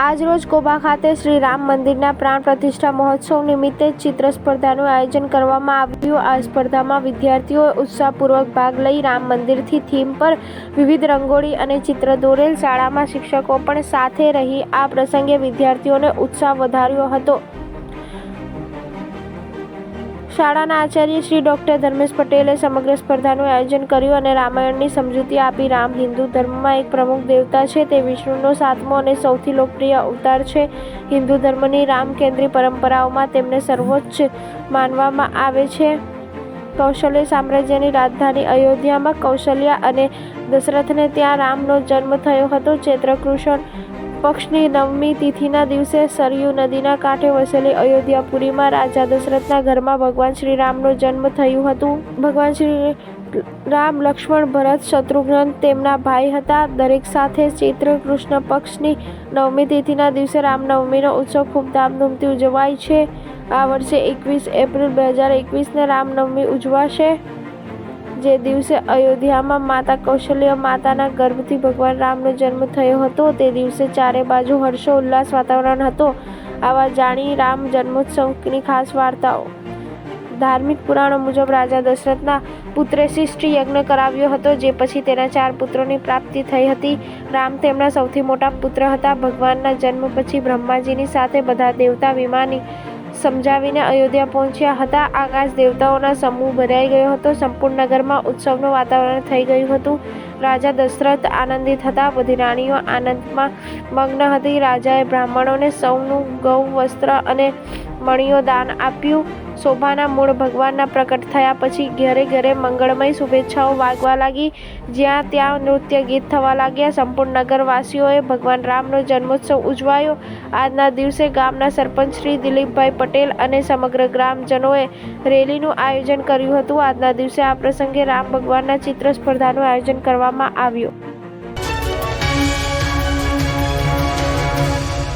આજરોજ કોબા ખાતે શ્રી રામ મંદિરના પ્રાણ પ્રતિષ્ઠા મહોત્સવ નિમિત્તે ચિત્ર સ્પર્ધાનું આયોજન કરવામાં આવ્યું. આ સ્પર્ધામાં વિદ્યાર્થીઓએ ઉત્સાહપૂર્વક ભાગ લઈ રામ મંદિરથી થીમ પર વિવિધ રંગોળી અને ચિત્ર દોરેલ. શાળામાં શિક્ષકો પણ સાથે રહી આ પ્રસંગે વિદ્યાર્થીઓનો ઉત્સાહ વધાર્યો હતો. શાળાના આચાર્ય શ્રી ડૉ. ધર્મેશ પટેલે સમગ્ર સ્પર્ધાનું આયોજન કર્યું અને રામાયણની સમજૂતી આપી. રામ હિન્દુ ધર્મમાં એક પ્રમુખ દેવતા છે. તે વિષ્ણુનો 7મો અને સૌથી લોકપ્રિય અવતાર છે. હિન્દુ ધર્મની રામ કેન્દ્રી પરંપરાઓમાં તેમને સર્વોચ્ચ માનવામાં આવે છે. કૌશલ્ય સામ્રાજ્યની રાજધાની અયોધ્યામાં કૌશલ્યા અને દશરથને ત્યાં રામનો જન્મ થયો હતો. ચૈત્ર કૃષ્ણ પક્ષની 9મી તિથિના દિવસે સરયૂ નદીના કાંઠે વસેલી અયોધ્યાપુરીમાં રાજા દશરથના ઘરમાં ભગવાન શ્રી રામનો જન્મ થયું હતું. ભગવાન શ્રી રામ, લક્ષ્મણ, ભરત, શત્રુઘ્ન તેમના ભાઈ હતા. દરેક સાથે ચૈત્ર કૃષ્ણ પક્ષની 9મી તિથિના દિવસે રામનવમીનો ઉત્સવ ખૂબ ધામધૂમથી ઉજવાય છે. આ વર્ષે 21 એપ્રિલ 2021ને રામનવમી ઉજવાશે. જે દિવસે અયોધ્યામાં માતા કૌશલ્ય માતાના ગર્ભથી ભગવાન રામનો જન્મ થયો હતો. તે દિવસે ચારે બાજુ હર્ષોલ્લાસ વાતાવરણ હતો. આવા જાણી રામ જન્મોત્સવની ખાસ વાર્તાઓ. ધાર્મિક પુરાણો મુજબ રાજા દશરથના પુત્રે શિષ્ટ યજ્ઞ કરાવ્યો હતો, જે પછી તેના 4 પુત્રોની પ્રાપ્તિ થઈ હતી. રામ તેમના સૌથી મોટા પુત્ર હતા. ભગવાનના જન્મ પછી બ્રહ્માજીની સાથે બધા દેવતા વિમાની સમજાવીને અયોધ્યા પહોંચ્યા હતા. આકાશ દેવતાઓના સમૂહ ભરાઈ ગયો હતો. સંપૂર્ણ નગરમાં ઉત્સવનું વાતાવરણ થઈ ગયું હતું. રાજા દશરથ આનંદિત હતા. બધી રાણીઓ આનંદમાં મગ્ન હતી. રાજાએ બ્રાહ્મણોને સૌનું ગૌ, વસ્ત્ર અને મણીઓ દાન આપ્યું. શોભાના મૂળ ભગવાનના પ્રકટ થયા પછી ઘરે ઘરે મંગળમય શુભેચ્છાઓ વાગવા લાગી. જ્યાં ત્યાં નૃત્ય ગીત થવા લાગ્યા. સંપૂર્ણ નગરવાસીઓએ ભગવાન રામનો જન્મોત્સવ ઉજવાયો. આજના દિવસે ગામના સરપંચ શ્રી દિલીપભાઈ પટેલ અને સમગ્ર ગ્રામજનોએ રેલીનું આયોજન કર્યું હતું. આજના દિવસે આ પ્રસંગે રામ ભગવાનના ચિત્ર સ્પર્ધાનું આયોજન કરવામાં આવ્યું.